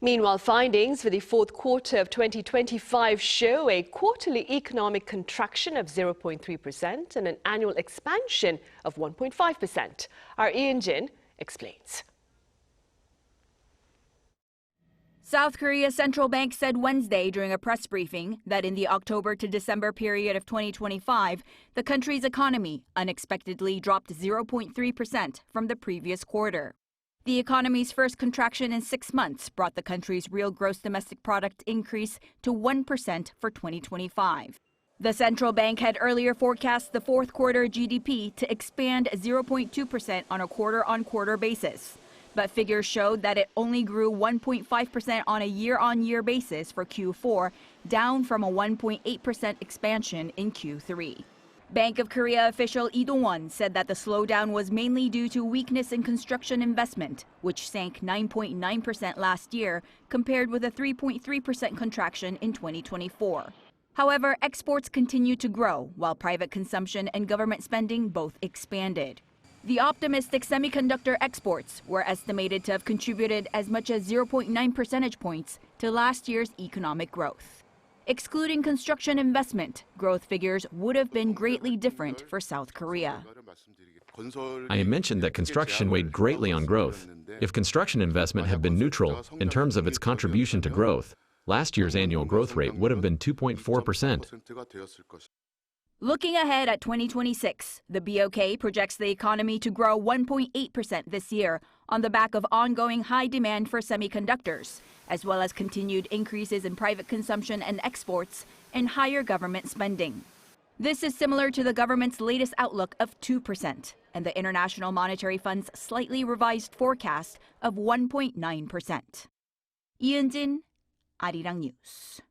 Meanwhile, findings for the fourth quarter of 2025 show a quarterly economic contraction of 0.3% and an annual expansion of 1.5%. Our Eun-jin explains. South Korea's central bank said Wednesday during a press briefing that in the October to December period of 2025, the country's economy unexpectedly dropped 0.3% from the previous quarter. The economy's first contraction in 6 months brought the country's real gross domestic product increase to 1% for 2025. The central bank had earlier forecast the fourth quarter GDP to expand 0.2% on a quarter-on-quarter basis. But figures showed that it only grew 1.5% on a year-on-year basis for Q4, down from a 1.8% expansion in Q3. Bank of Korea official Lee Dong-won said that the slowdown was mainly due to weakness in construction investment, which sank 9.9% last year, compared with a 3.3% contraction in 2024. However, exports continued to grow, while private consumption and government spending both expanded. The optimistic semiconductor exports were estimated to have contributed as much as 0.9 percentage points to last year's economic growth. Excluding construction investment, growth figures would have been greatly different for South Korea. I mentioned that construction weighed greatly on growth. If construction investment had been neutral in terms of its contribution to growth, last year's annual growth rate would have been 2.4%. Looking ahead at 2026, the BOK projects the economy to grow 1.8% this year on the back of ongoing high demand for semiconductors, as well as continued increases in private consumption and exports and higher government spending. This is similar to the government's latest outlook of 2% and the International Monetary Fund's slightly revised forecast of 1.9%. Eun-jin, Arirang News.